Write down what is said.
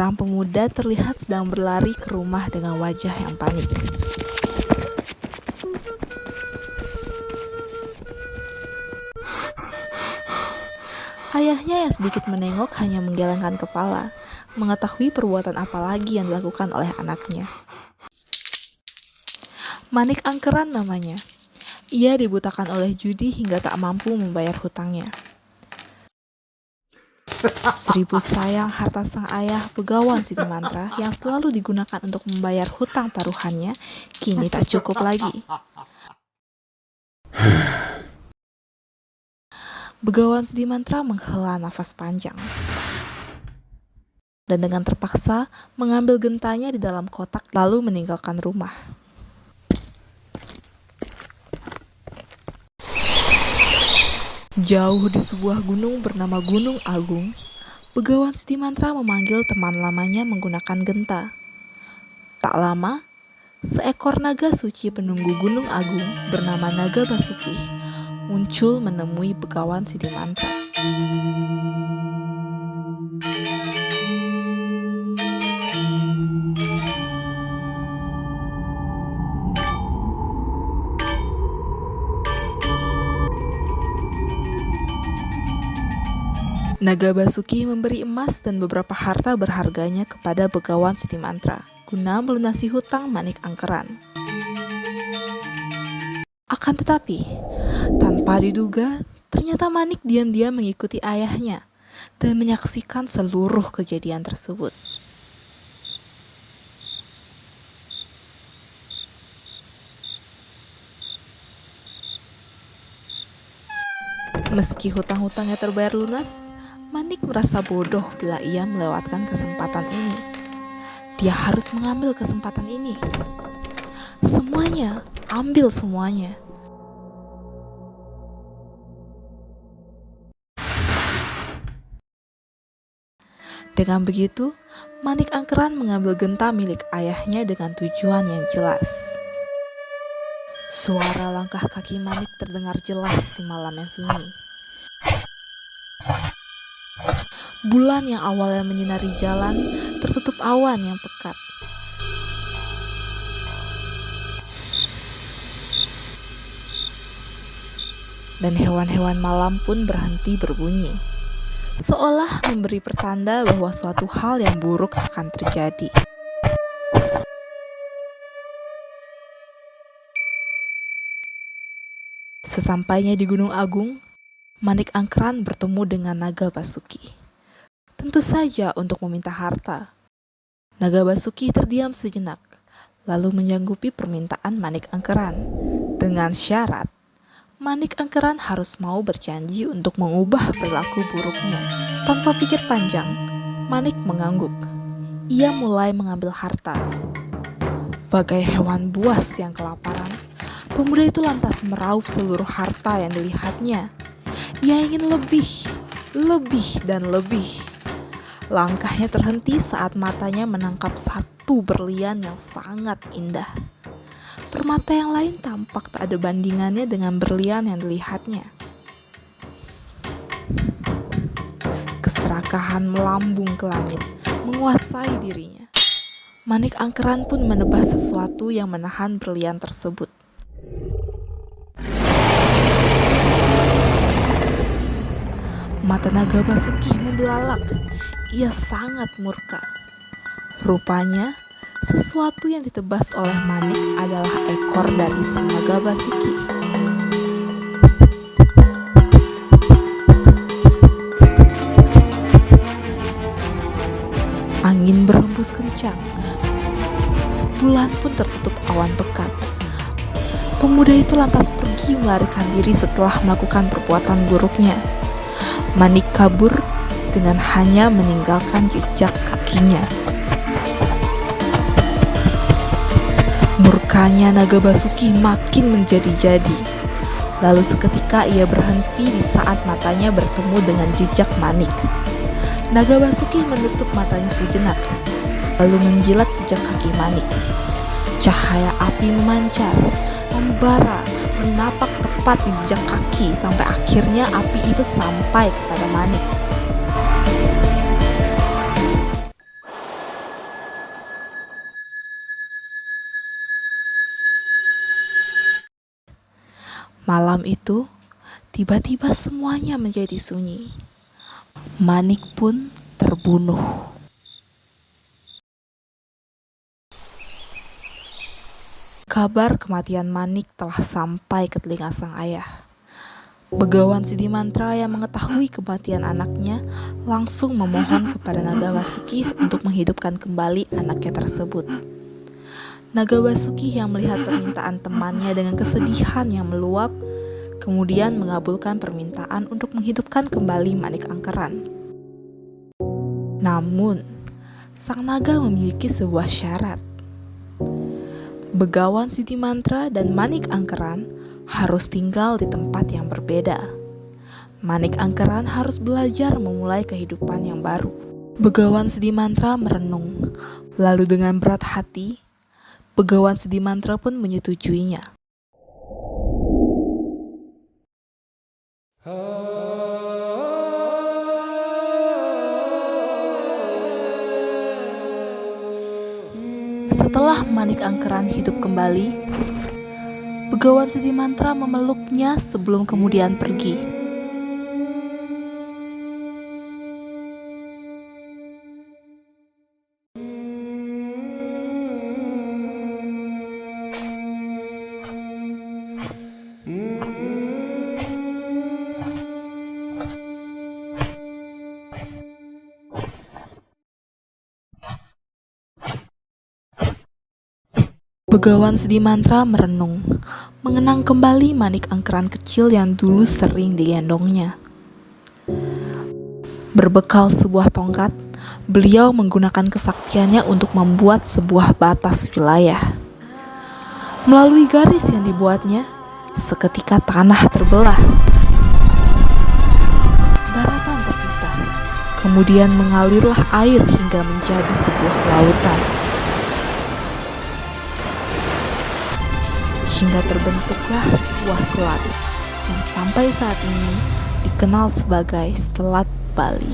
Seorang pemuda terlihat sedang berlari ke rumah dengan wajah yang panik. Ayahnya yang sedikit menengok hanya menggelengkan kepala, mengetahui perbuatan apa lagi yang dilakukan oleh anaknya. Manik Angkeran namanya. Ia dibutakan oleh judi hingga tak mampu membayar hutangnya. 1000 sayang harta sang ayah Begawan Sidimantra yang selalu digunakan untuk membayar hutang taruhannya kini tak cukup lagi. Begawan Sidimantra menghela nafas panjang dan dengan terpaksa mengambil gentanya di dalam kotak lalu meninggalkan rumah. Jauh di sebuah gunung bernama Gunung Agung, Begawan Sidimantra memanggil teman lamanya menggunakan genta. Tak lama, seekor naga suci penunggu Gunung Agung bernama Naga Basuki muncul menemui Begawan Sidimantra. Naga Basuki memberi emas dan beberapa harta berharganya kepada Begawan Sidimantra guna melunasi hutang Manik Angkeran. Akan tetapi, tanpa diduga, ternyata Manik diam-diam mengikuti ayahnya dan menyaksikan seluruh kejadian tersebut. Meski hutang-hutangnya terbayar lunas, Manik merasa bodoh bila ia melewatkan kesempatan ini. Dia harus mengambil kesempatan ini. Semuanya, ambil semuanya. Dengan begitu, Manik Angkeran mengambil genta milik ayahnya dengan tujuan yang jelas. Suara langkah kaki Manik terdengar jelas di malam yang sunyi. Bulan yang awalnya menyinari jalan tertutup awan yang pekat. Dan hewan-hewan malam pun berhenti berbunyi, seolah memberi pertanda bahwa suatu hal yang buruk akan terjadi. Sesampainya di Gunung Agung, Manik Angkeran bertemu dengan Naga Basuki. Tentu saja untuk meminta harta. Naga Basuki terdiam sejenak, lalu menyanggupi permintaan Manik Angkeran dengan syarat Manik Angkeran harus mau berjanji untuk mengubah perilaku buruknya. Tanpa pikir panjang, Manik mengangguk. Ia mulai mengambil harta. Bagai hewan buas yang kelaparan, pemuda itu lantas meraup seluruh harta yang dilihatnya. Ia ingin lebih, dan lebih. Langkahnya terhenti saat matanya menangkap satu berlian yang sangat indah. Permata yang lain tampak tak ada bandingannya dengan berlian yang dilihatnya. Keserakahan melambung ke langit, menguasai dirinya. Manik Angkeran pun menebas sesuatu yang menahan berlian tersebut. Mata Naga Basuki membelalak. Ia sangat murka. Rupanya, sesuatu yang ditebas oleh Manik adalah ekor dari sang Naga Basuki. Angin berhembus kencang. Bulan pun tertutup awan pekat. Pemuda itu lantas pergi melarikan diri setelah melakukan perbuatan buruknya. Manik kabur dengan hanya meninggalkan jejak kakinya. Murkanya Naga Basuki makin menjadi-jadi. Lalu seketika ia berhenti di saat matanya bertemu dengan jejak Manik. Naga Basuki menutup matanya sejenak, lalu menjilat jejak kaki Manik. Cahaya api memancar, membara, menapak tepat di jejak kaki sampai akhirnya api itu sampai kepada Manik. Malam itu, tiba-tiba semuanya menjadi sunyi. Manik pun terbunuh. Kabar kematian Manik telah sampai ke telinga sang ayah. Begawan Sidimantra yang mengetahui kematian anaknya langsung memohon kepada Naga Basuki untuk menghidupkan kembali anaknya tersebut. Naga Basuki yang melihat permintaan temannya dengan kesedihan yang meluap, kemudian mengabulkan permintaan untuk menghidupkan kembali Manik Angkeran. Namun, sang naga memiliki sebuah syarat. Begawan Sidimantra dan Manik Angkeran harus tinggal di tempat yang berbeda. Manik Angkeran harus belajar memulai kehidupan yang baru. Begawan Sidimantra merenung, lalu dengan berat hati, Begawan Sidimantra pun menyetujuinya. Setelah Manik Angkeran hidup kembali, Begawan Sidimantra memeluknya sebelum kemudian pergi. Begawan Sidimantra merenung, mengenang kembali Manik Angkeran kecil yang dulu sering digendongnya. Berbekal sebuah tongkat, beliau menggunakan kesaktiannya untuk membuat sebuah batas wilayah. Melalui garis yang dibuatnya, seketika tanah terbelah. Daratan terpisah, kemudian mengalirlah air hingga menjadi sebuah lautan. Hingga terbentuklah sebuah selat yang sampai saat ini dikenal sebagai Selat Bali.